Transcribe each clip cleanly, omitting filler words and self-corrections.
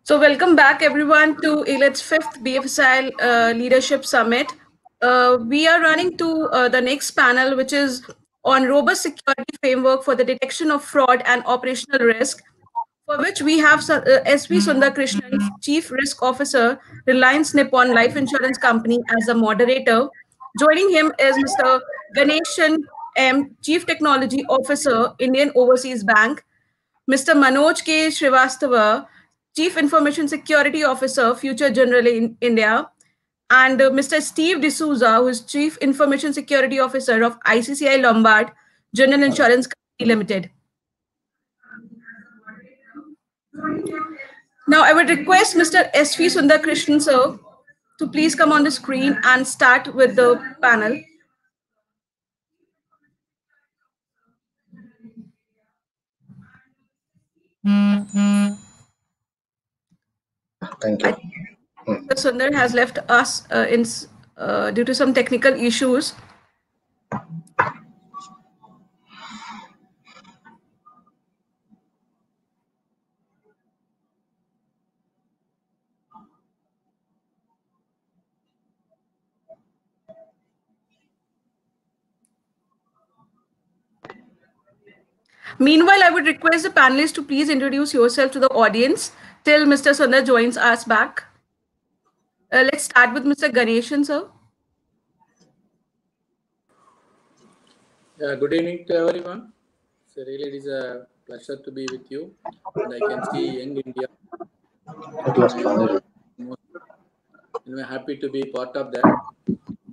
So welcome back everyone to Elets fifth BFSI Leadership Summit. We are running to the next panel, which is on robust security framework for the detection of fraud and operational risk, for which we have SV Sundar Krishnan, Chief Risk Officer, Reliance Nippon Life Insurance Company, as a moderator. Joining him is Mr. Ganeshan M, Chief Technology Officer, Indian Overseas Bank, Mr. Manoj K. Srivastava, Chief Information Security Officer, Future General in India, and Mr. Steve D'Souza, who is Chief Information Security Officer of ICCI Lombard General Insurance Company Limited. Now, I would request Mr. S.V. Sundar Krishnan, sir, to please come on the screen and start with the panel. Thank you. Mr. Sundar has left us due to some technical issues. Meanwhile, I would request the panelists to please introduce yourself to the audience till Mr. Sundar joins us back. Let's start with Mr. Ganeshan, sir. Good evening to everyone. So really it is a pleasure to be with you, and I can see Young India. I'm happy to be part of that.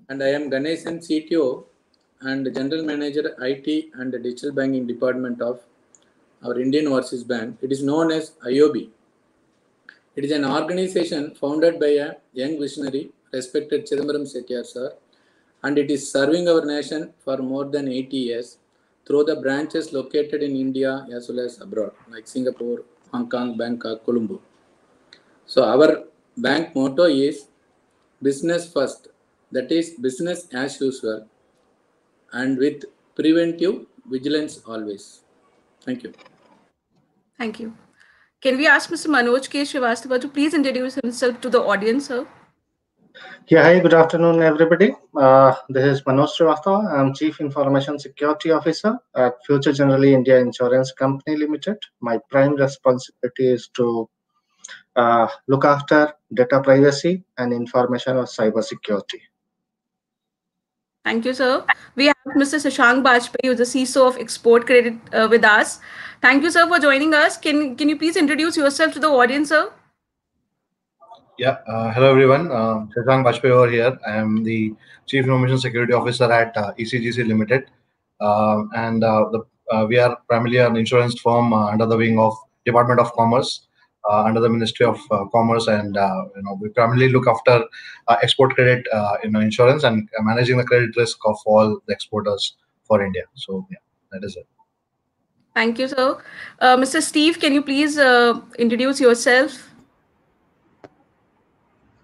And I am Ganeshan, CTO and General Manager IT and the Digital Banking Department of our Indian Overseas Bank. It is known as IOB. It is an organization founded by a young visionary, respected Chidambaram Setiyar sir, and it is serving our nation for more than 80 years through the branches located in India as well as abroad, like Singapore, Hong Kong, Bangkok, Colombo. So our bank motto is business first, that is business as usual, and with preventive vigilance always. Thank you. Thank you. Can we ask Mr. Manoj K. Srivastava to please introduce himself to the audience, sir? Yeah, hi, good afternoon, everybody. This is Manoj Srivastava. I'm Chief Information Security Officer at Future General India Insurance Company Limited. My prime responsibility is to look after data privacy and information of cyber security. Thank you, sir. We have Mr. Shashank Bajpayee, who is the CISO of Export Credit with us. Thank you, sir, for joining us. Can you please introduce yourself to the audience, sir? Yeah, hello everyone. Shashank Bajpayee over here. I am the Chief Information Security Officer at ECGC Limited, we are primarily an insurance firm under the wing of Department of Commerce, under the Ministry of Commerce, and we primarily look after export credit, insurance, and managing the credit risk of all the exporters for India. So yeah, that is it. Thank you, sir. Mr. Steve, can you please introduce yourself?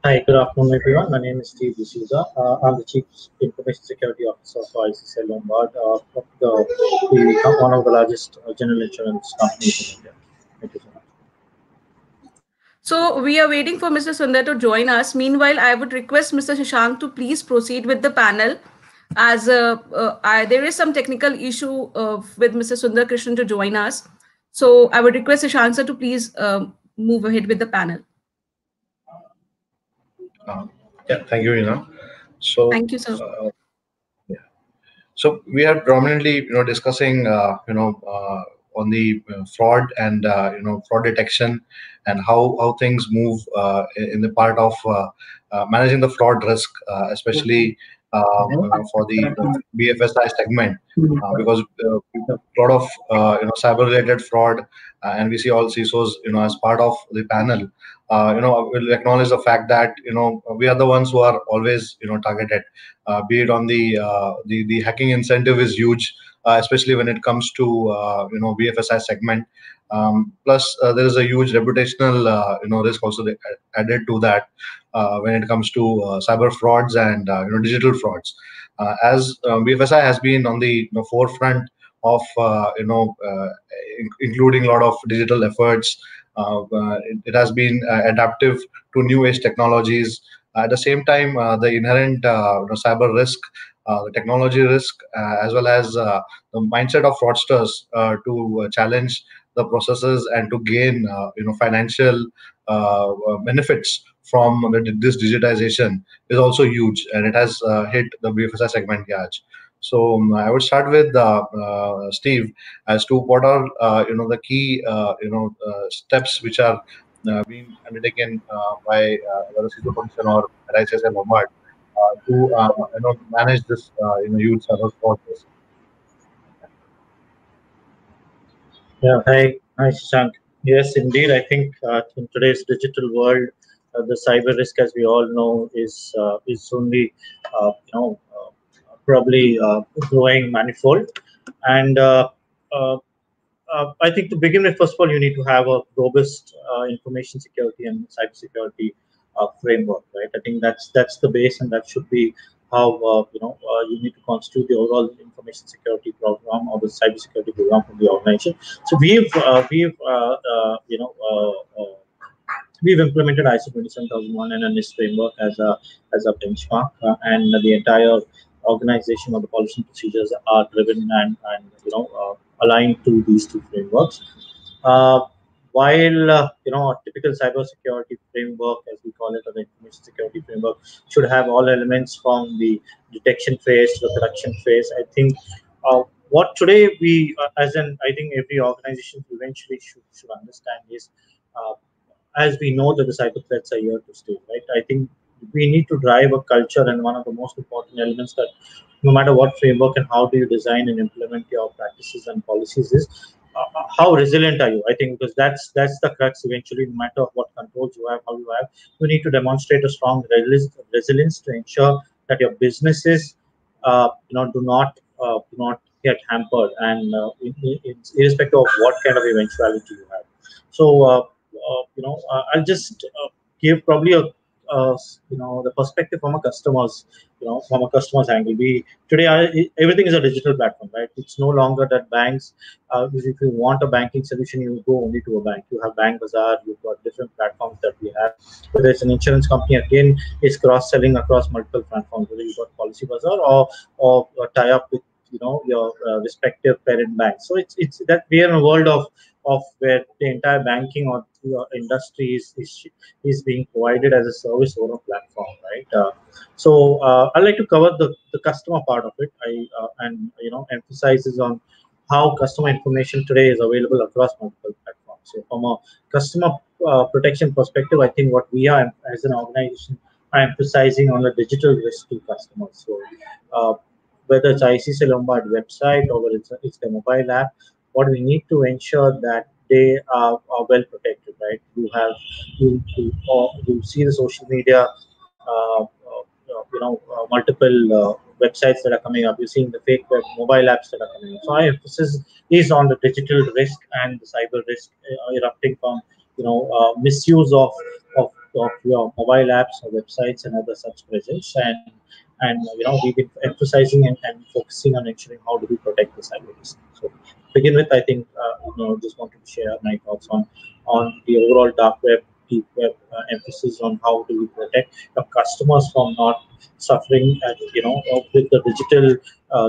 Hi, good afternoon, everyone. My name is Steve D'Souza. I'm the Chief Information Security Officer for ICCI Lombard, one of the largest general insurance companies in India. Thank you so much. So we are waiting for Mr. Sundar to join us. Meanwhile, I would request Mr. Shashank to please proceed with the panel, as there is some technical issue with Mr. Sundar Krishnan to join us. So I would request Shashank sir to please move ahead with the panel. Yeah, thank you, Reena. So thank you, sir. Yeah. So we are prominently, discussing, on the fraud and fraud detection and how things move in the part of managing the fraud risk, especially for the BFSI segment, because a lot of cyber-related fraud, and we see all CISOs, as part of the panel. We'll acknowledge the fact that we are the ones who are always targeted, be it on the hacking incentive is huge, especially when it comes to BFSI segment. Plus, there is a huge reputational risk also added to that when it comes to cyber frauds and digital frauds. As BFSI has been on the forefront of including a lot of digital efforts, it has been adaptive to new age technologies. At the same time, the inherent cyber risk, the technology risk, as well as the mindset of fraudsters to challenge the processes and to gain financial benefits from this digitization is also huge, and it has hit the BFSI segment large. So I would start with Steve as to what are the key steps which are being undertaken by whether CISO function or RISS Lombard to manage this huge cyber fraud risk. Yeah, hi, Shashank. Yes, indeed. I think in today's digital world, the cyber risk, as we all know, is only probably growing manifold. And I think to begin with, first of all, you need to have a robust information security and cybersecurity framework, right? I think that's the base, and that should be how you need to constitute the overall information security program or the cybersecurity program for the organization. So we've implemented ISO 27001 and a NIST framework as a benchmark, and the entire organization or the policy and procedures are driven and aligned to these two frameworks. Uh, while a typical cybersecurity framework, as we call it, or the information security framework, should have all elements from the detection phase to the production phase. I think what today I think every organization eventually should understand is. Uh, as we know that the cyber threats are here to stay, right? I think we need to drive a culture, and one of the most important elements that no matter what framework and how do you design and implement your practices and policies is how resilient are you? I think because that's the crux eventually. No matter what controls you have, how you have, you need to demonstrate a strong resilience to ensure that your businesses, do not get hampered, and irrespective of what kind of eventuality you have. So. I'll just give probably the perspective from a customer's angle. We today everything is a digital platform, right? It's no longer that banks. If you want a banking solution, you go only to a bank. You have Bank Bazaar. You've got different platforms that we have. Whether it's an insurance company, again, is cross selling across multiple platforms. Whether you've got Policy Bazaar or tie up with your respective parent bank. So it's that we are in a world of where the entire banking or industry is being provided as a service over a platform, right? I'd like to cover the customer part of it. And emphasizes on how customer information today is available across multiple platforms. So from a customer protection perspective, I think what we are as an organization are emphasizing on the digital risk to customers. So whether it's ICC Lombard website or whether it's the mobile app, what we need to ensure that they are well protected, right? You see the social media, multiple websites that are coming up. You're seeing the fake mobile apps that are coming up. So our emphasis is on the digital risk and the cyber risk erupting from misuse of your mobile apps or websites and other such presence. And we've been emphasizing and focusing on ensuring how do we protect the cyber risk. So begin with, I think just wanted to share my thoughts on the overall dark web, deep web emphasis on how do we protect the customers from not suffering with the digital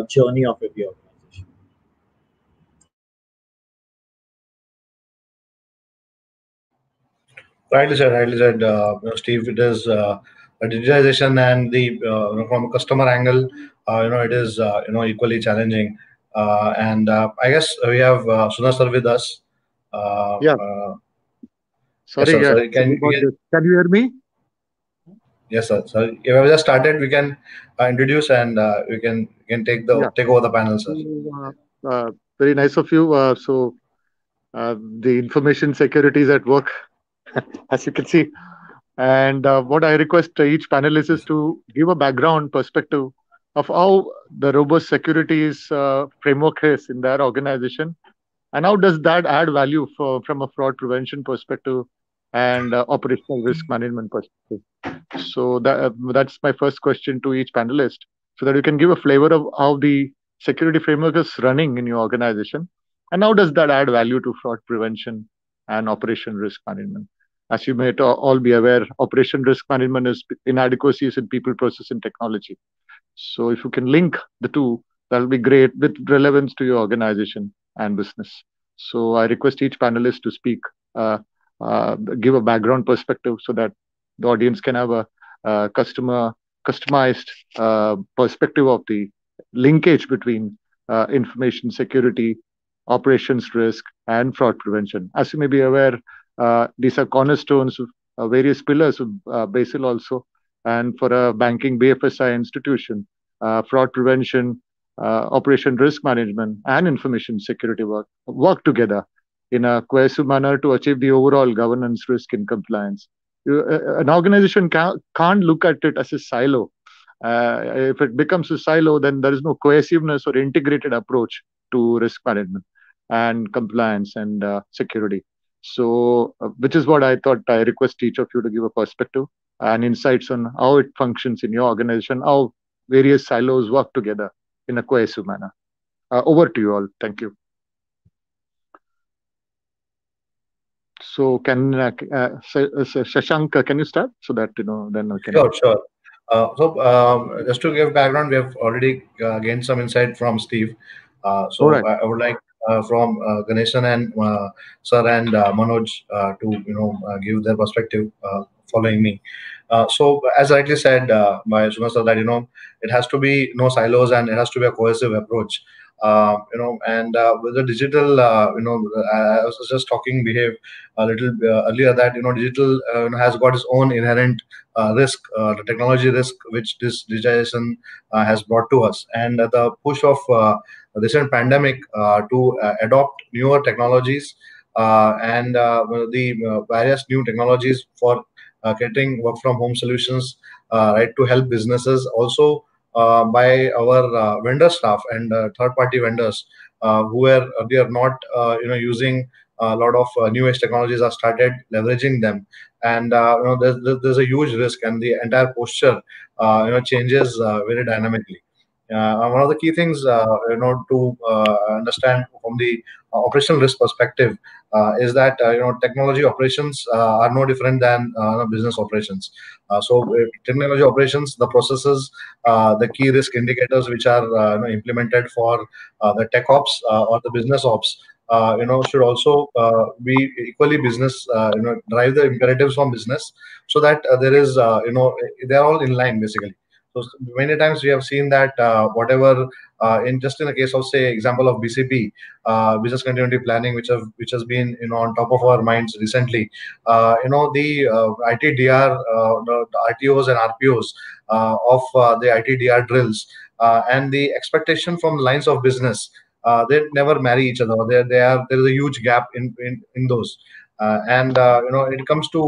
journey of every organization. Rightly said, Steve. It is a digitization, and the from a customer angle, it is equally challenging. And I guess we have Suna sir with us. Yeah, Yes, sorry, sir. yeah, Sorry, sorry about this. Can you hear me? yes, sir. So if we have just started, we can introduce, and we can Yeah. take over the panel, sir. So, very nice of you. The information security is at work, as you can see. And what I request each panelist is Yes. to give a background perspective of how the robust securities framework is in their organization, and how does that add value from a fraud prevention perspective and operational risk management perspective. So that's my first question to each panelist, so that you can give a flavor of how the security framework is running in your organization, and how does that add value to fraud prevention and operation risk management. As you may all be aware, operation risk management is inadequacies in people, process, and technology. So if you can link the two, that'll be great with relevance to your organization and business. So I request each panelist to speak, uh, give a background perspective so that the audience can have a customized perspective of the linkage between information security, operations risk, and fraud prevention. As you may be aware, these are cornerstones of various pillars of Basil also. And for a banking BFSI institution, fraud prevention, operation risk management, and information security work together in a cohesive manner to achieve the overall governance, risk, and compliance. An organization can't look at it as a silo. If it becomes a silo, then there is no cohesiveness or integrated approach to risk management and compliance and security. So, which is what I thought I request each of you to give a perspective and insights on how it functions in your organization, how various silos work together in a cohesive manner. Over to you all. Thank you. So, can Shashank, can you start so that then we can. Sure. Just to give background, we have already gained some insight from Steve. Right. I would like from Ganeshan and Sir and Manoj to give their perspective following me. As rightly said by Suma sir, that it has to be no silos and it has to be a cohesive approach. And with the digital, I was just talking behave a little earlier that digital has got its own inherent risk, the technology risk which this digitization has brought to us, and the push of recent pandemic to adopt newer technologies and the various new technologies for getting work from home solutions, right, to help businesses also by our vendor staff and third party vendors who are earlier not using a lot of new age technologies, are started leveraging them, and there's a huge risk, and the entire posture changes very dynamically. One of the key things to understand from the operational risk perspective is that technology operations are no different than business operations. Technology operations, the processes, the key risk indicators which are implemented for the tech ops or the business ops, should also be equally business, drive the imperatives from business, so that there is, they're all in line basically. So many times we have seen that whatever, in just in the case of, say, example of BCP, business continuity planning, which has been on top of our minds recently. The ITDR, the RTOs and RPOs of the ITDR drills, and the expectation from the lines of business, they never marry each other. There is a huge gap in those. It comes to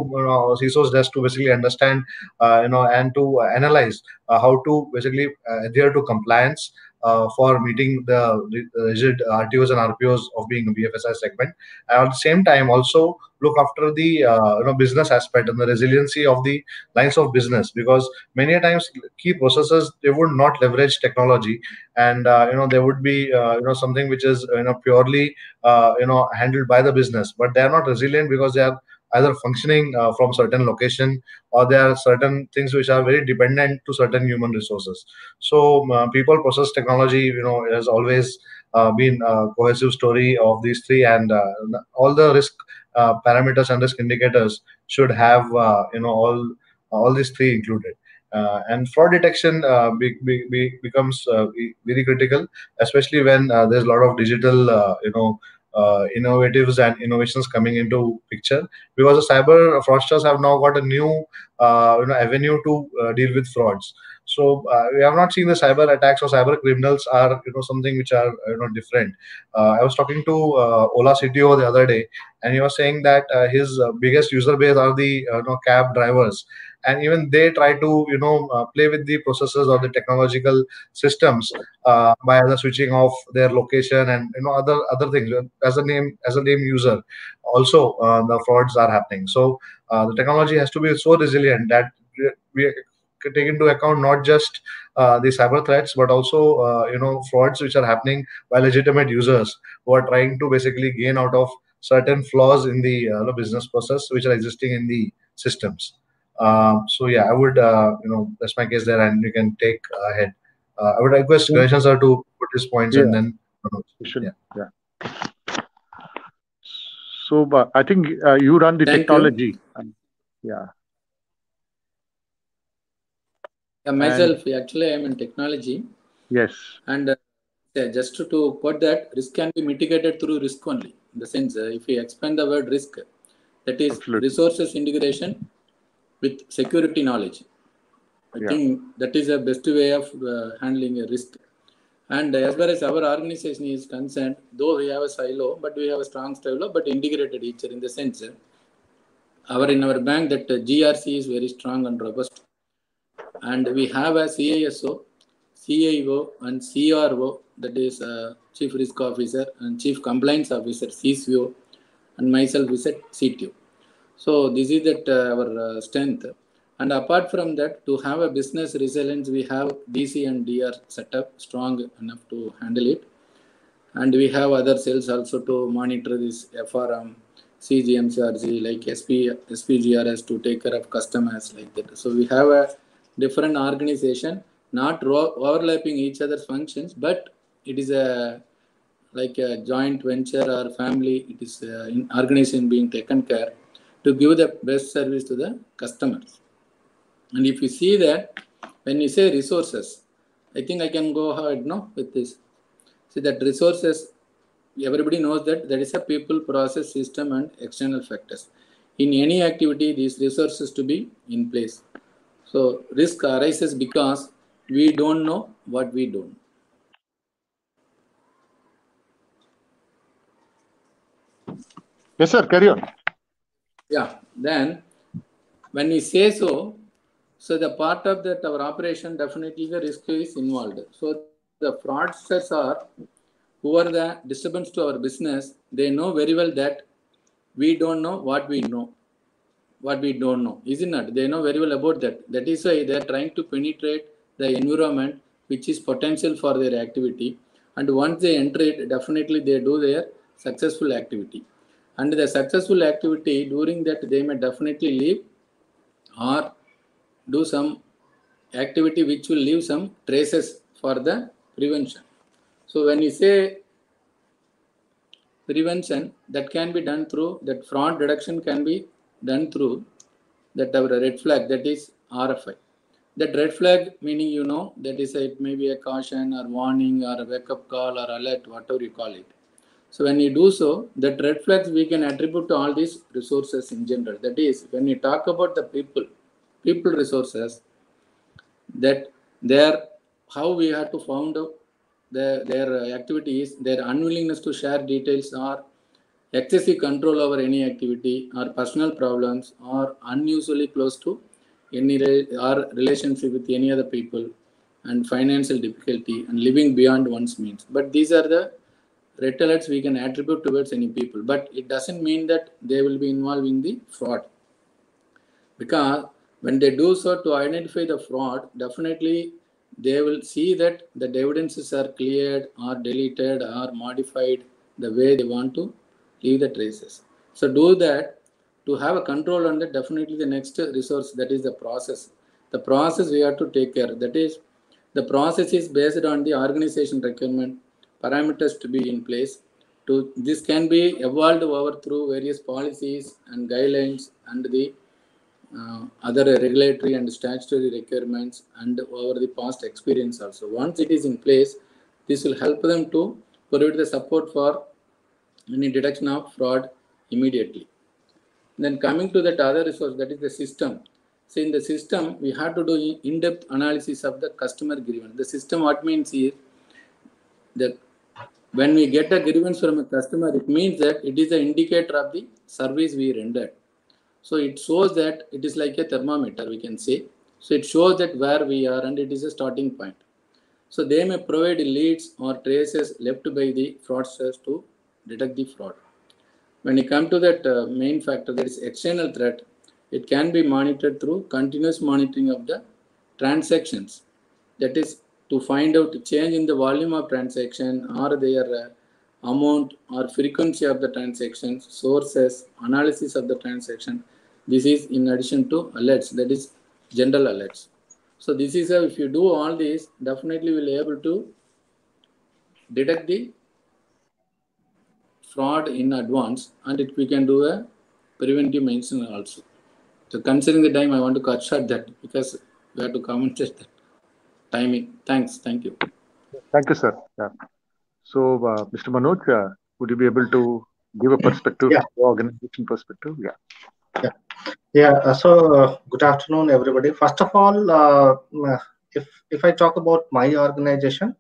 CISO's desk to basically understand, and to analyze how to basically adhere to compliance for meeting the rigid RTOs and RPOs of being a BFSI segment, and at the same time also look after the business aspect and the resiliency of the lines of business, because many a times key processes, they would not leverage technology, and there would be something which is purely handled by the business, but they are not resilient because they are either functioning from certain location, or there are certain things which are very dependent to certain human resources. So people, process, technology, has always been a cohesive story of these three, and all the risk parameters and risk indicators should have all these three included. And fraud detection becomes very critical, especially when there's a lot of digital innovatives and innovations coming into picture, because the cyber fraudsters have now got a new avenue to deal with frauds. So we have not seen the cyber attacks or cyber criminals are something which are different. I was talking to Ola CTO the other day, and he was saying that his biggest user base are the cab drivers, and even they try to play with the processes or the technological systems by either switching off their location and other things. As a name user also, the frauds are happening. So the technology has to be so resilient that we take into account not just the cyber threats, but also frauds which are happening by legitimate users who are trying to basically gain out of certain flaws in the business process which are existing in the systems. So yeah, I would that's my case there, and you can take ahead. I would request Ganeshan sir to put his points Yeah, and then we should. yeah. Yeah. So, I think you run the Thank you. technology. Yeah. Myself, actually, I am in technology. Yes. And just to quote that, risk can be mitigated through risk only. In the sense, if we expand the word risk, that is Absolutely. resources integration with security knowledge. I think that is the best way of handling a risk. And as far as our organization is concerned, though we have a silo, but we have a strong silo, but integrated each other in the sense, in our bank that GRC is very strong and robust. And we have a CISO, CIO, and CRO, that is Chief Risk Officer, and Chief Compliance Officer, CCO, and myself is a CTO. So this is that our strength. And apart from that, to have a business resilience, we have DC and DR setup strong enough to handle it. And we have other cells also to monitor this FRM, CGMCRG, like SPGRS to take care of customers like that. So we have a different organization, not overlapping each other's functions, but it is like a joint venture or family. It is in organization being taken care to give the best service to the customers. And if you see that, when you say resources, I think I can go ahead with this. See that resources, everybody knows that there is a people, process, system, and external factors. In any activity, these resources to be in place. So risk arises because we don't know what we don't. Yes, sir. Carry on. Yeah. Then when we say so the part of that our operation, definitely the risk is involved. So the fraudsters are who are the disturbance to our business. They know very well that we don't know what we know, what we don't know, is it not? They know very well about that. That is why they are trying to penetrate the environment which is potential for their activity. And once they enter it, definitely they do their successful activity. And the successful activity, during that they may definitely leave or do some activity which will leave some traces for the prevention. So when you say prevention, that can be done through that fraud reduction can be done through that our red flag, that is RFI. That red flag meaning that is it may be a caution or warning or a wake up call or alert, whatever you call it. So when you do so, that red flags we can attribute to all these resources in general. That is, when you talk about the people resources, that their how we have to found out their activities, their unwillingness to share details or excessive control over any activity or personal problems or unusually close to any or relationship with any other people and financial difficulty and living beyond one's means. But these are the red alerts we can attribute towards any people, but it doesn't mean that they will be involved in the fraud. Because when they do so to identify the fraud, definitely they will see that the evidences are cleared or deleted or modified the way they want to leave the traces. So do that to have a control on that. Definitely the next resource, that is the process. The process we have to take care. That is, the process is based on the organization requirement, parameters to be in place. This can be evolved over through various policies and guidelines and the other regulatory and statutory requirements and over the past experience also. Once it is in place, this will help them to provide the support for any detection of fraud immediately. Then coming to that other resource, that is the system. So in the system, we have to do in-depth analysis of the customer grievance. The system, what means is that when we get a grievance from a customer, it means that it is an indicator of the service we rendered. So it shows that it is like a thermometer, we can say. So it shows that where we are and it is a starting point. So they may provide leads or traces left by the fraudsters to detect the fraud. When you come to that main factor, that is external threat, it can be monitored through continuous monitoring of the transactions. That is to find out change in the volume of transaction or their amount or frequency of the transactions, sources, analysis of the transaction. This is in addition to alerts, that is general alerts. So this is how, if you do all this, definitely we'll be able to detect the fraud in advance, and we can do a preventive maintenance also. So considering the time, I want to cut short that because we have to compensate that timing. Thanks. Thank you. Thank you, sir. Yeah. So, Mr. Manoj, would you be able to give a perspective Yeah. from the organization perspective? Yeah. Good afternoon, everybody. First of all, if I talk about my organization,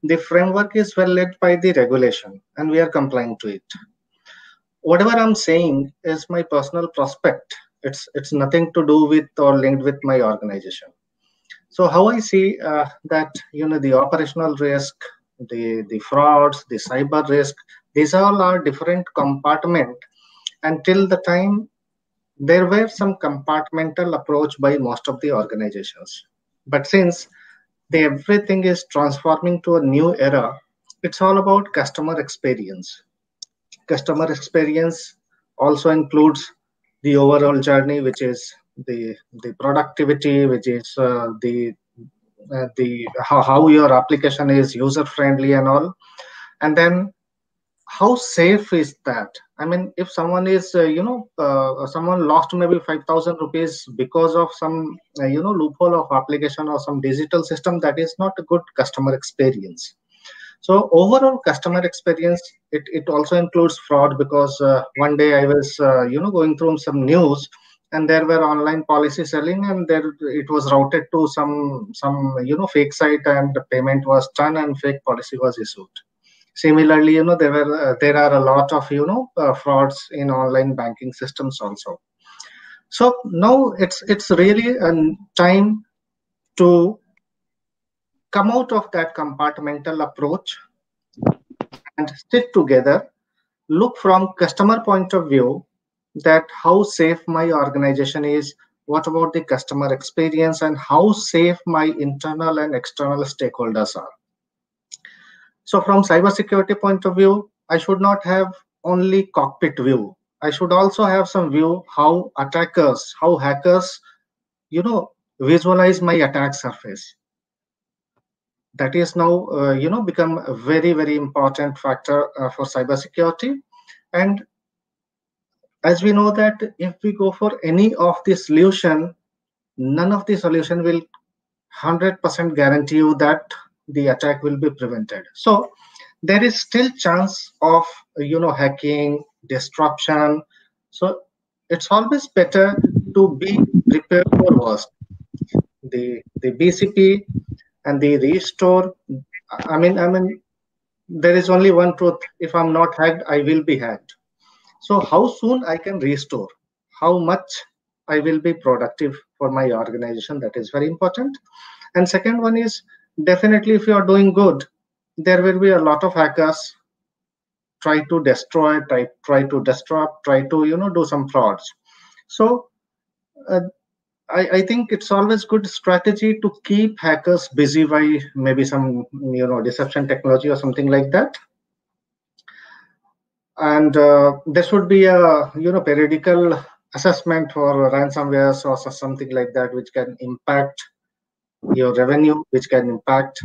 the framework is well led by the regulation, and we are complying to it. Whatever I'm saying is my personal prospect. It's nothing to do with or linked with my organization. So how I see that, the operational risk, the frauds, the cyber risk, these all are different compartment. Until the time there were some compartmental approach by most of the organizations. But since everything is transforming to a new era, it's all about customer experience. Customer experience also includes the overall journey, which is the productivity, which is the how your application is user friendly and all. And then how safe is that? I mean, if someone is someone lost maybe 5,000 rupees because of some loophole of application or some digital system, that is not a good customer experience. So overall customer experience, it also includes fraud, because one day I was going through some news, and there were online policy selling, and there it was routed to some fake site, and the payment was done and fake policy was issued. Similarly, there are a lot of frauds in online banking systems also. So now it's really a time to come out of that compartmental approach and sit together, look from customer point of view, that how safe my organization is, what about the customer experience, and how safe my internal and external stakeholders are. So from cybersecurity point of view, I should not have only cockpit view. I should also have some view how attackers, how hackers, visualize my attack surface. That is now, become a very, very important factor for cybersecurity. And as we know that if we go for any of the solution, none of the solution will 100% guarantee you that the attack will be prevented. So there is still chance of hacking, disruption. So it's always better to be prepared for worst. The BCP and the restore. I mean, there is only one truth: if I'm not hacked, I will be hacked. So how soon I can restore, how much I will be productive for my organization, that is very important. And second one is, definitely if you are doing good, there will be a lot of hackers try to destroy, try to disrupt, try to do some frauds. So uh, I think it's always good strategy to keep hackers busy by maybe some deception technology or something like that. And there should be a periodical assessment for ransomwares or something like that, which can impact your revenue, which can impact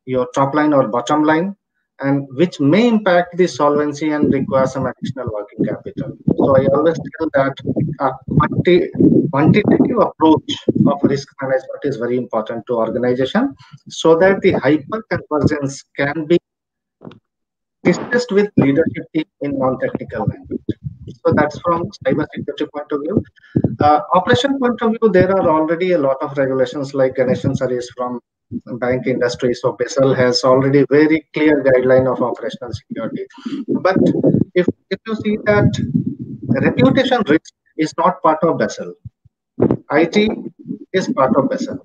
your top line or bottom line, and which may impact the solvency and require some additional working capital. So I always tell that a quantitative approach of risk management is very important to organization, so that the hyper convergence can be discussed with leadership team in non-technical language. So that's from cybersecurity point of view. Operation point of view, there are already a lot of regulations like Ganeshan Service from bank industry. So BSL has already very clear guideline of operational security. But if you see that reputation risk is not part of BSL, IT is part of BSL.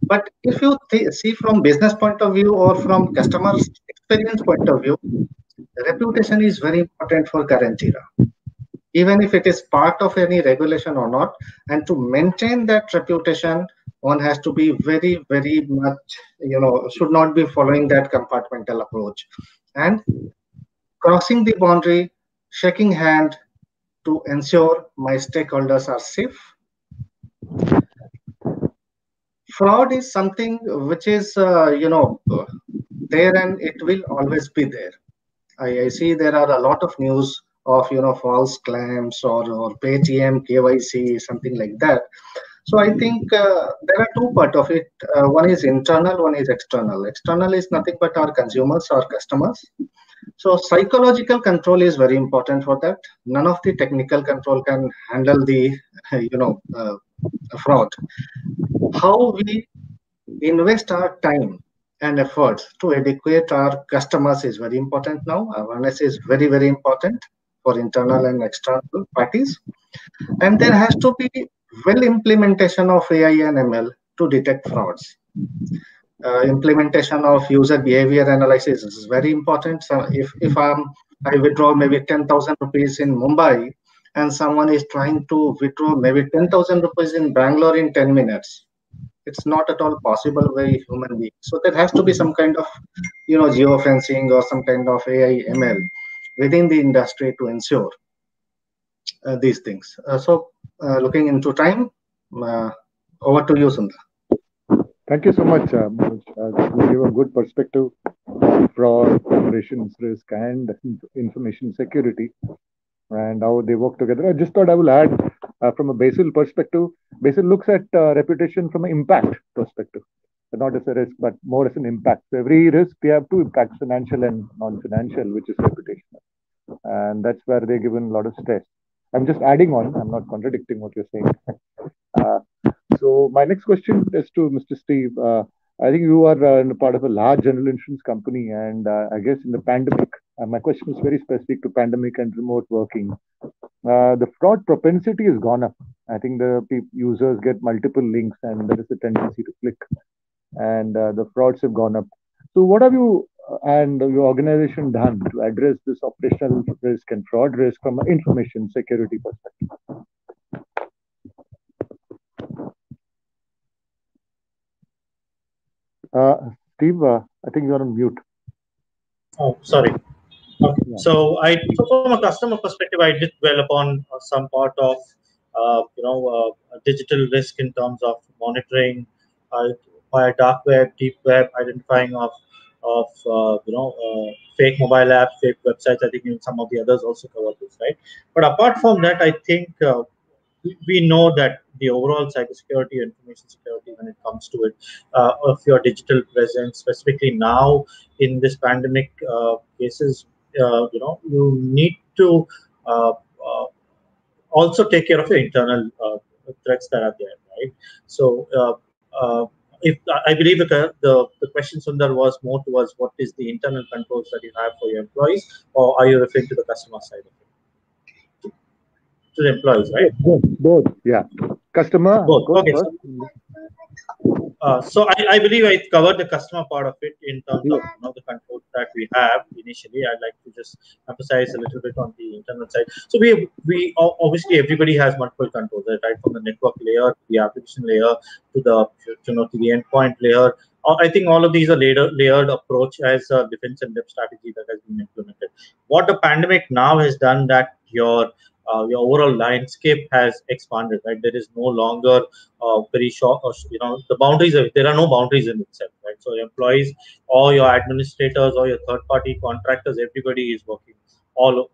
But if you see from business point of view or from customer experience point of view, reputation is very important for current era, even if it is part of any regulation or not. And to maintain that reputation, one has to be very, very much, should not be following that compartmental approach. And crossing the boundary, shaking hand to ensure my stakeholders are safe. Fraud is something which is, there, and it will always be there. I see there are a lot of news of, false claims or Paytm KYC, something like that. So I think there are two part of it. One is internal, one is external. External is nothing but our consumers, our customers. So psychological control is very important for that. None of the technical control can handle the, fraud. How we invest our time and efforts to educate our customers is very important now. Awareness is very, very important for internal and external parties. And there has to be well implementation of AI and ML to detect frauds. Implementation of user behavior analysis is very important. So I withdraw maybe 10,000 rupees in Mumbai, and someone is trying to withdraw maybe 10,000 rupees in Bangalore in 10 minutes. It's not at all possible by human being. So there has to be some kind of, geofencing or some kind of AI ML within the industry to ensure these things. Looking into time, uh, over to you, Sundar. Thank you so much, Manoj. You gave a good perspective on fraud, operations risk, and information security, and how they work together. I just thought I will add from a Basil perspective. Basil looks at reputation from an impact perspective, not as a risk, but more as an impact. So every risk, we have two impacts, financial and non-financial, which is reputational. And that's where they're given a lot of stress. I'm just adding on, I'm not contradicting what you're saying. So my next question is to Mr. Steve. I think you are part of a large general insurance company, and I guess in the pandemic, my question is very specific to pandemic and remote working. The fraud propensity has gone up. I think the users get multiple links, and there is a tendency to click, and the frauds have gone up. So, what have you and your organization done to address this operational risk and fraud risk from an information security perspective? Steve, I think you're on mute. Oh, sorry. Okay. Yeah. So from a customer perspective, I did dwell upon some part of digital risk in terms of monitoring via dark web, deep web, identifying of fake mobile apps, fake websites. I think even some of the others also cover this, right? But apart from that, I think we know that the overall cybersecurity, information security, when it comes to it, of your digital presence, specifically now in this pandemic cases, you need to also take care of your internal threats that are there, right? So, if I believe the question, Sundar, was more towards what is the internal controls that you have for your employees, or are you referring to the customer side of it? To the employees, right? Both. Yeah. Customer. Both. Okay. So I believe I covered the customer part of it in terms of the controls that we have initially. I'd like to just emphasize a little bit on the internal side. So we obviously everybody has multiple controls, right? From the network layer, the application layer, to the to the endpoint layer. I think all of these are layered approach as a defense and depth strategy that has been implemented. What the pandemic now has done, that your overall landscape has expanded, right? There is no longer very short, the boundaries. There are no boundaries in itself, right? So your employees or your administrators or your third-party contractors, everybody is working all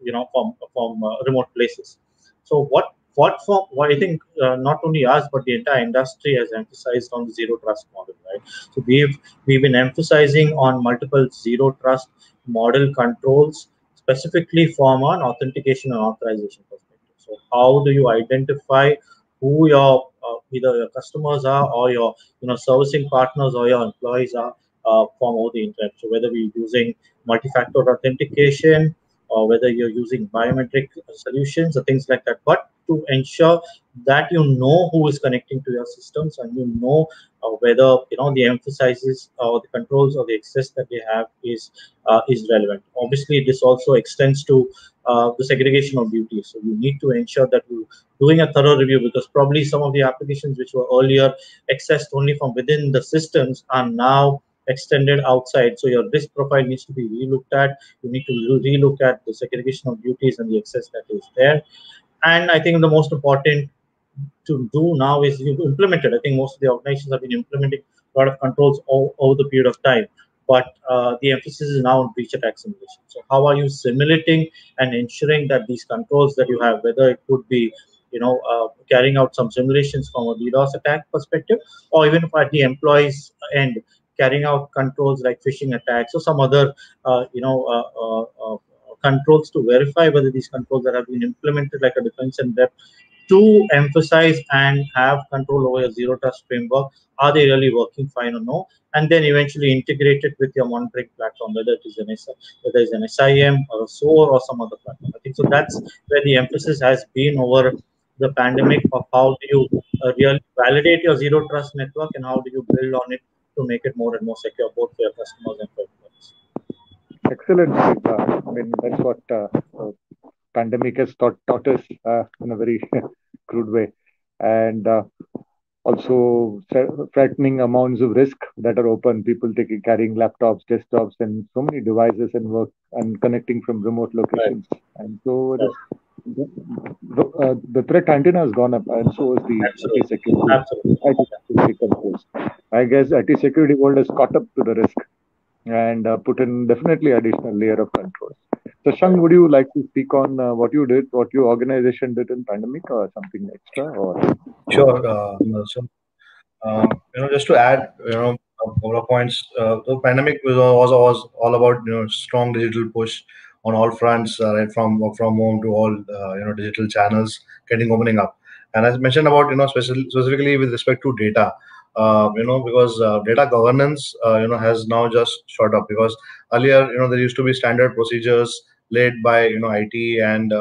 from remote places. So what I think not only us but the entire industry has emphasized on the zero trust model, right? So we've been emphasizing on multiple zero trust model controls, specifically from an authentication and authorization perspective. So how do you identify who your either your customers are, or your servicing partners, or your employees are from over the internet? So whether we're using multi-factor authentication, or whether you're using biometric solutions or things like that, but to ensure that you know who is connecting to your systems, and you know whether the emphasizes or the controls or the access that they have is relevant. Obviously, this also extends to the segregation of duties. So you need to ensure that you're doing a thorough review, because probably some of the applications which were earlier accessed only from within the systems are now extended outside. So your risk profile needs to be relooked at. You need to relook at the segregation of duties and the excess that is there. And I think the most important to do now is you implement it. I think most of the organizations have been implementing a lot of controls over the period of time, but the emphasis is now on breach attack simulation. So how are you simulating and ensuring that these controls that you have, whether it could be carrying out some simulations from a DDoS attack perspective, or even at the employees end, carrying out controls like phishing attacks or some other controls to verify whether these controls that have been implemented, like a defense and depth, to emphasize and have control over your zero trust framework. Are they really working fine or no? And then eventually integrate it with your monitoring platform, whether whether it's an SIM or a SOAR or some other platform. I think so. That's where the emphasis has been over the pandemic of how do you really validate your zero trust network and how do you build on it to make it more and more secure, both for your customers and for employees. Excellent, Steve. I mean, that's what pandemic has taught us in a very crude way, and also frightening amounts of risk that are open. People carrying laptops, desktops, and so many devices and work and connecting from remote locations. Right. And so it is, the threat antenna has gone up, and so is the IT security. IT security controls. I guess IT security world has caught up to the risk and put in definitely additional layer of controls. So, Shang, would you like to speak on what you did, what your organization did in pandemic, or something extra? Or sure. Just to add, a couple of points. The pandemic was all about strong digital push on all fronts, right from work from home to all digital channels getting opening up. And as mentioned about specifically with respect to data, because data governance has now just shot up, because earlier there used to be standard procedures led by IT and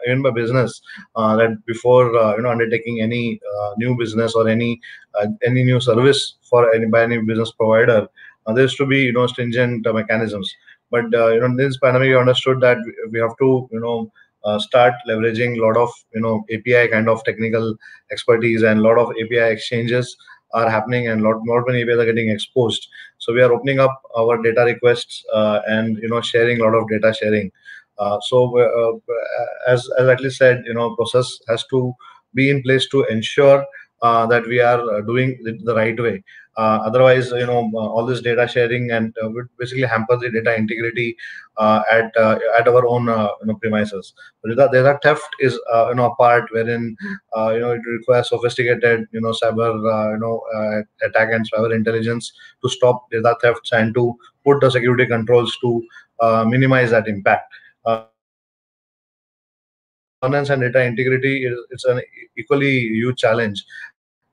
even by business, that before undertaking any new business or any new service for any business provider, there used to be stringent mechanisms. But in this pandemic, we understood that we have to start leveraging a lot of API kind of technical expertise, and a lot of API exchanges are happening, and lot many APIs are getting exposed. So we are opening up our data requests and sharing a lot of data sharing. As rightly said, process has to be in place to ensure that we are doing it the right way. Otherwise, all this data sharing and would basically hamper the data integrity at our own premises. Data theft is a part wherein it requires sophisticated cyber attack and cyber intelligence to stop data thefts and to put the security controls to minimize that impact. Governance and data integrity it's an equally huge challenge.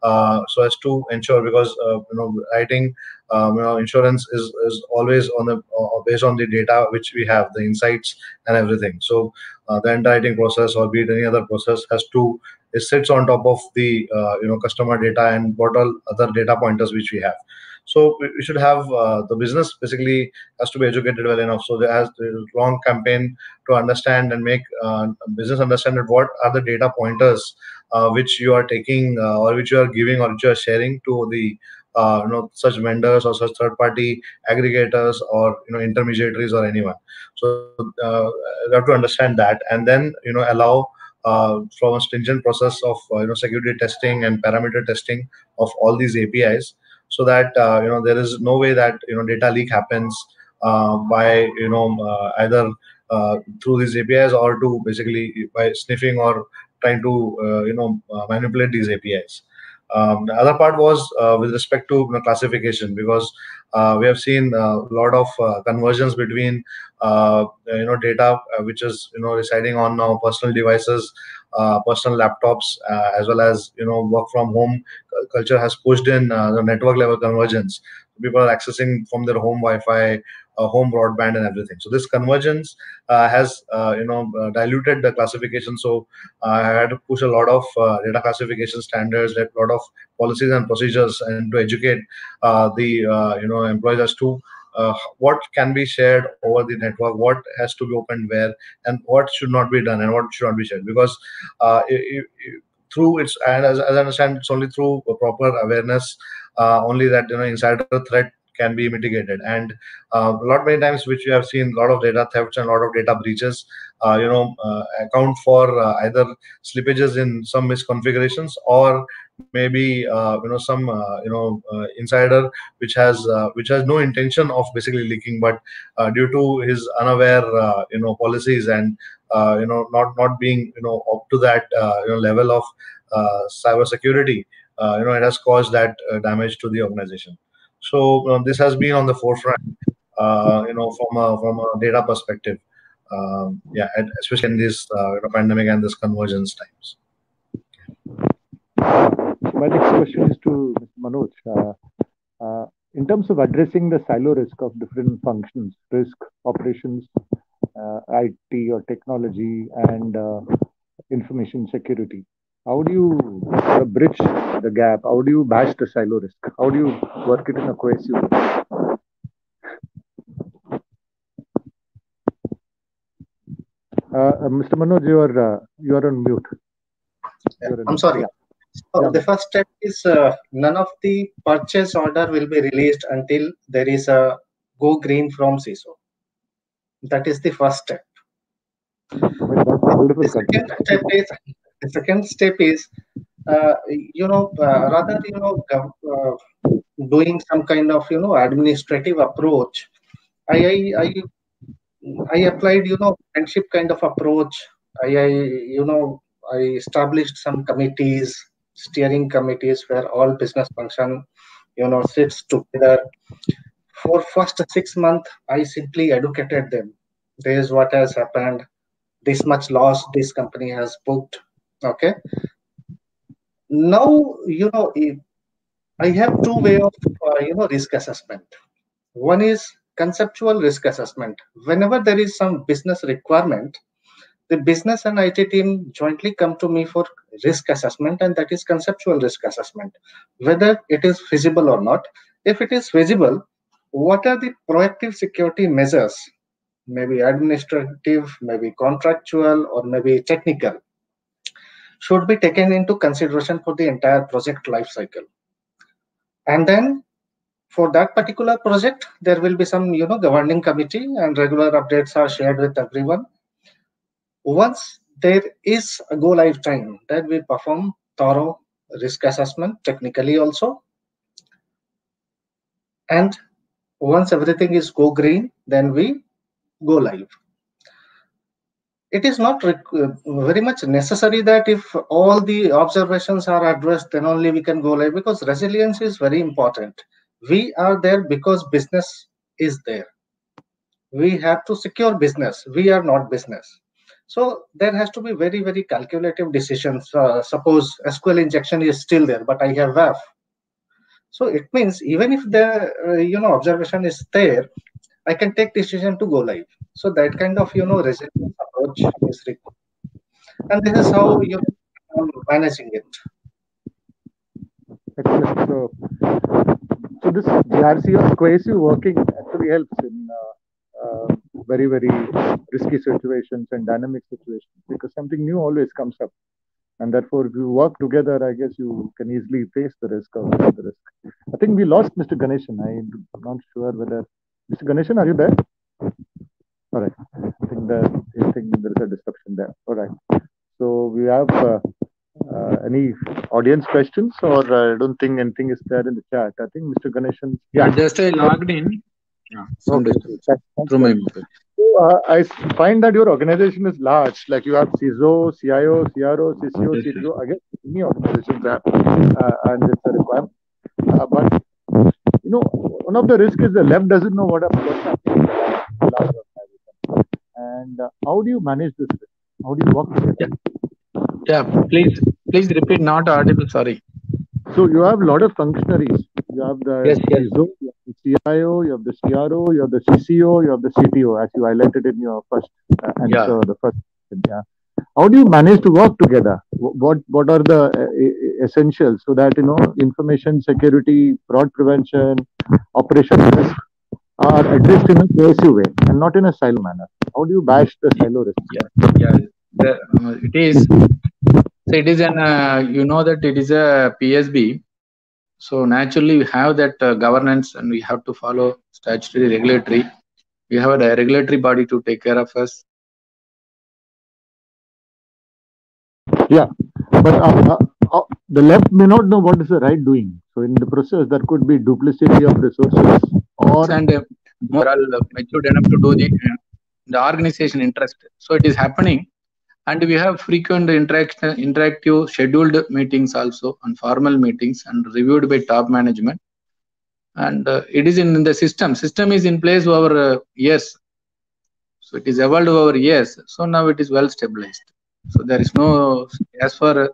So as to ensure, because writing insurance is always on the based on the data which we have, the insights and everything. So the underwriting process, or be it any other process, it sits on top of the customer data and what all other data pointers which we have. So we should have the business basically has to be educated well enough. So there has a long campaign to understand and make business understand that what are the data pointers which you are taking or which you are giving or which you are sharing to the such vendors or such third party aggregators or intermediaries or anyone. So you have to understand that, and then allow from a stringent process of security testing and parameter testing of all these APIs, so that there is no way that data leak happens by either through these APIs, or to basically by sniffing or trying to manipulate these APIs. The other part was with respect to classification, because we have seen a lot of conversions between data which is residing on now personal devices, personal laptops, as well as work from home culture has pushed in the network level convergence. People are accessing from their home Wi-Fi, home broadband, and everything. So this convergence has diluted the classification. So I had to push a lot of data classification standards, a lot of policies and procedures, and to educate the employees as to what can be shared over the network, what has to be opened where, and what should not be done and what should not be shared. Because through its, and as I understand, it's only through proper awareness only that insider threat can be mitigated. And a lot many times which we have seen, a lot of data thefts and a lot of data breaches account for either slippages in some misconfigurations, or maybe some insider which has no intention of basically leaking, but due to his unaware policies and not being up to that level of cyber security, it has caused that damage to the organization. So this has been on the forefront, from a data perspective, especially in this pandemic and this convergence times. My next question is to Mr. Manoj. In terms of addressing the silo risk of different functions, risk, operations, IT or technology, and information security, how do you bridge the gap? How do you bash the silo risk? How do you work it in a cohesive way? Mr. Manoj, you are on mute. I'm sorry. So the first step is none of the purchase order will be released until there is a go green from CISO. That is the first step. The second step is rather doing some kind of administrative approach. I applied friendship kind of approach. I established some committees, steering committees, where all business function sits together. For first 6 months, I simply educated them. This is what has happened. This much loss this company has booked. Okay. Now I have two way of risk assessment. One is conceptual risk assessment. Whenever there is some business requirement, the business and IT team jointly come to me for risk assessment, and that is conceptual risk assessment, whether it is feasible or not. If it is feasible, what are the proactive security measures, maybe administrative, maybe contractual, or maybe technical, should be taken into consideration for the entire project life cycle. And then for that particular project, there will be some governing committee, and regular updates are shared with everyone. Once there is a go live time, then we perform thorough risk assessment technically also. And once everything is go green, then we go live. It is not very much necessary that if all the observations are addressed, then only we can go live, because resilience is very important. We are there because business is there. We have to secure business. We are not business. So there has to be very, very calculative decisions. Suppose SQL injection is still there, but I have WAF. So it means even if the observation is there, I can take decision to go live. So that kind of resilience approach is required, and this is how I'm managing it. Excellent. So this GRC or cohesive working actually helps in very, very risky situations and dynamic situations, because something new always comes up. And therefore, if you work together, I guess you can easily face the risk or manage the risk. I think we lost Mr. Ganeshan. I'm not sure whether... Mr. Ganeshan, are you there? All right. I think there is a disruption there. All right. So we have any audience questions, or I don't think anything is there in the chat. I think Mr. Ganeshan... Yeah, just I logged in. Yeah, okay. Through my mobile. So, I find that your organization is large. Like you have CISO, CIO, CRO, CCO, CTO. I guess many organizations have, and it's a requirement. But one of the risks is the left doesn't know what's happening in the large organization. And how do you manage this risk? How do you work together? Yeah, please repeat. Not audible. Sorry. So you have a lot of functionaries. You have the CISO, you have the CIO, you have the CRO, you have the CCO, you have the CTO, as you highlighted in your first answer. The first, yeah. How do you manage to work together? What are the essentials so that information security, fraud prevention, operational risk are addressed in a cohesive way and not in a silo manner? How do you bash the silo risk? It is. So it is an that it is a PSB. So naturally, we have that governance, and we have to follow statutory regulatory. We have a regulatory body to take care of us. Yeah, but the left may not know what is the right doing. So in the process, there could be duplicity of resources, or And more all matured enough to do the organization interest. So it is happening, and we have frequent interactive scheduled meetings also, and formal meetings, and reviewed by top management. And it is in the system. System is in place over years. So it is evolved over years. So now it is well stabilized. So there is no, as far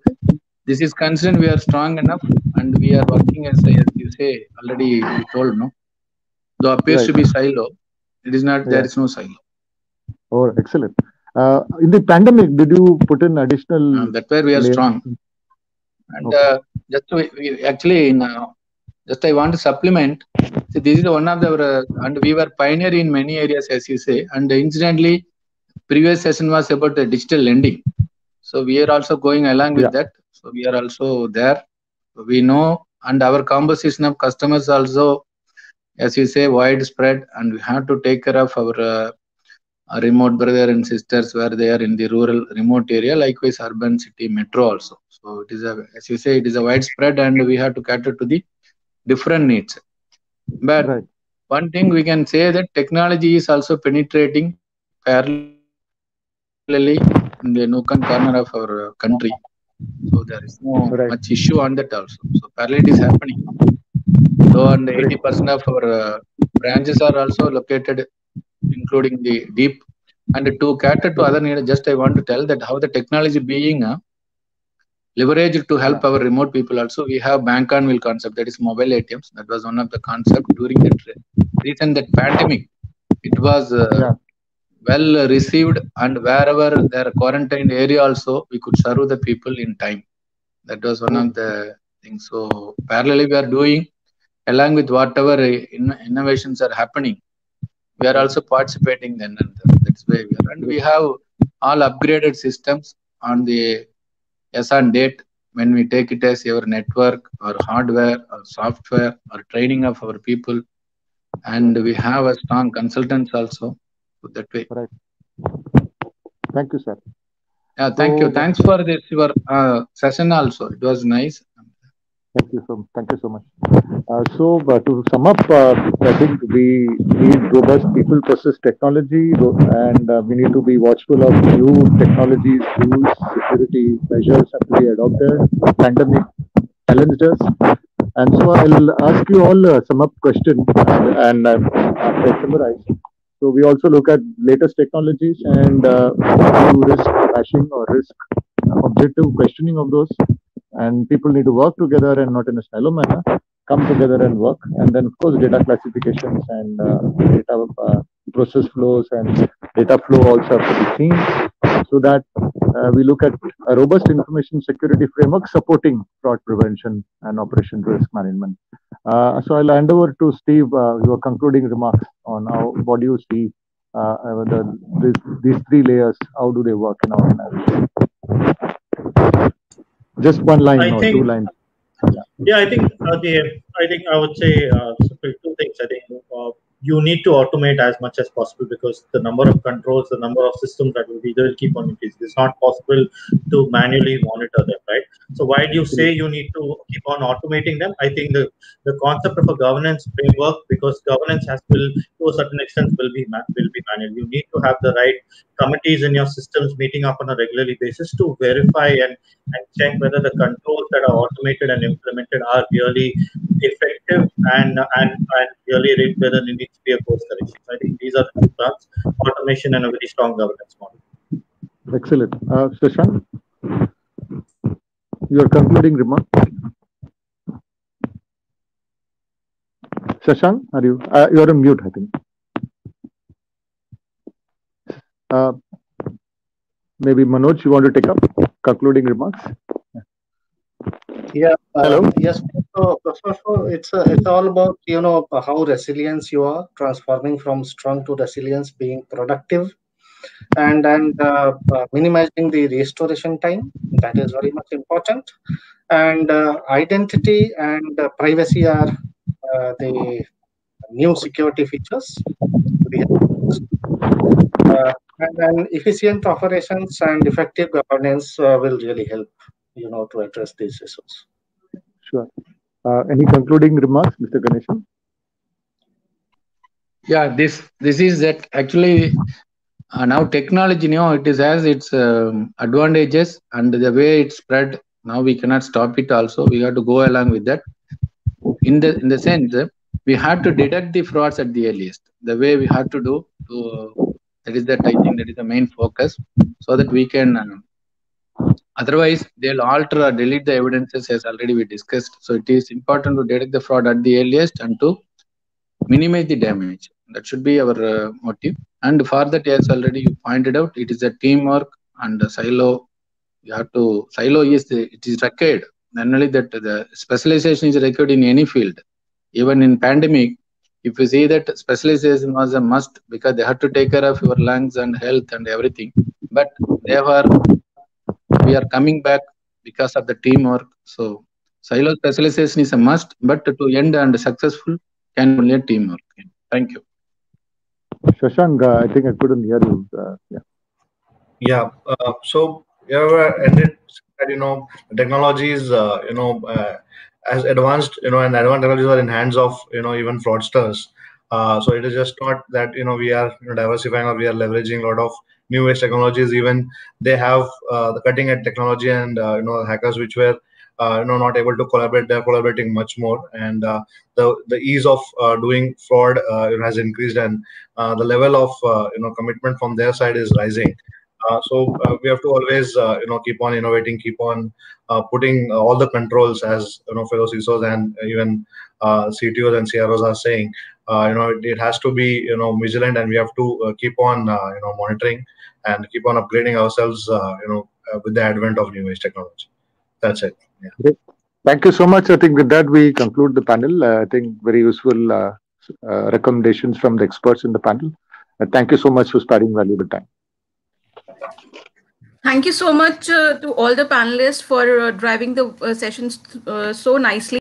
this is concerned, we are strong enough, and we are working as you say already. You told no, though appears to be silo, it is not. There is no silo. Oh, excellent. In the pandemic, did you put in additional? That's where we are strong. And just actually, just I want to supplement. So this is one of the, and we were pioneer in many areas, as you say. And incidentally, previous session was about the digital lending. So we are also going along with that. So we are also there. We know, and our composition of customers also, as you say, widespread, and we have to take care of our remote brother and sisters where they are in the rural remote area, likewise urban city metro also. So it is a, as you say, it is a widespread, and we have to cater to the different needs. But one thing we can say that technology is also penetrating parallelly in the nook and corner of our country. So there is no much issue on that also. So parallel is happening. Though and 80% of our branches are also located, including the deep. And to cater to other needs, just I want to tell that how the technology being leveraged to help our remote people also. We have bank on wheel concept, that is mobile ATMs. That was one of the concept during the recent that pandemic. It was well received, and wherever there quarantined area also, we could serve the people in time. That was one of the things. So parallelly we are doing, along with whatever innovations are happening, we are also participating then, and that's why we are. And we have all upgraded systems on the as on date when we take it as our network or hardware or software or training of our people, and we have a strong consultants also. So that way. Right. Thank you, sir. Yeah, thank you. Thanks for this your session also. It was nice. Thank you so much. To sum up, I think we need robust people process technology, and we need to be watchful of new technologies, rules, security measures have to be adopted. Pandemic challenged us, and so I'll ask you all a sum up question, and I'll summarize. So we also look at latest technologies and do risk bashing or risk objective questioning of those. And people need to work together and not in a silo manner, come together and work. And then, of course, data classifications and data process flows and data flow also have to be seen, so that we look at a robust information security framework supporting fraud prevention and operation risk management. So I'll hand over to Steve, your concluding remarks on how, what do you see these three layers, how do they work in our organization? Just one line or two lines. Yeah, I think I would say two things. I think you need to automate as much as possible, because the number of controls, the number of systems that will be there will keep on increasing. It's not possible to manually monitor them, right? So why do you say you need to keep on automating them? I think the concept of a governance framework, because governance will to a certain extent will be manual. You need to have the right committees in your systems meeting up on a regularly basis to verify and check whether the controls that are automated and implemented are really effective and really whether there needs to be a course correction. So I think these are the two terms: automation and a very strong governance model. Excellent. Shashank, your concluding remark. Shashank, are you? You're on mute, I think. Maybe Manoj, you want to take up concluding remarks? Yeah. Hello. Yes. So it's all about how resilient you are, transforming from strong to resilience, being productive, and minimizing the restoration time. That is very much important. And identity and privacy are the new security features. We and then efficient operations and effective governance will really help, to address these issues. Sure. Any concluding remarks, Mr. Ganeshan? Yeah, this is that actually now technology, it is has its advantages, and the way it's spread now we cannot stop it. Also, we have to go along with that. In the sense, we have to detect the frauds at the earliest. The way we have to do that is that I think that is the main focus, so that we can. Otherwise, they'll alter or delete the evidences as already we discussed. So it is important to detect the fraud at the earliest and to minimize the damage. That should be our motive. And for that, as already you pointed out, it is a teamwork and a silo. You have to silo it is required. Not only that, the specialization is required in any field. Even in pandemic, if you see that specialization was a must because they had to take care of your lungs and health and everything. But we are coming back because of the teamwork. So silo specialization is a must, but to end and successful can only a teamwork. Thank you. Shashank, I think I couldn't hear you. Yeah. Yeah. So you have ended that, technologies, as advanced, and advanced technologies are in hands of, even fraudsters. So it is just not that, we are diversifying or we are leveraging a lot of new age technologies. Even they have the cutting edge technology and, hackers which were, not able to collaborate. They're collaborating much more, and the ease of doing fraud has increased, and the level of commitment from their side is rising. So we have to always, keep on innovating, keep on putting all the controls, as fellow CISOs and even CTOs and CROs are saying. It has to be, vigilant, and we have to keep on, monitoring and keep on upgrading ourselves, with the advent of new age technology. That's it. Yeah. Great. Thank you so much. I think with that we conclude the panel. I think very useful recommendations from the experts in the panel. Thank you so much for sparing valuable time. Thank you so much to all the panelists for driving the sessions so nicely.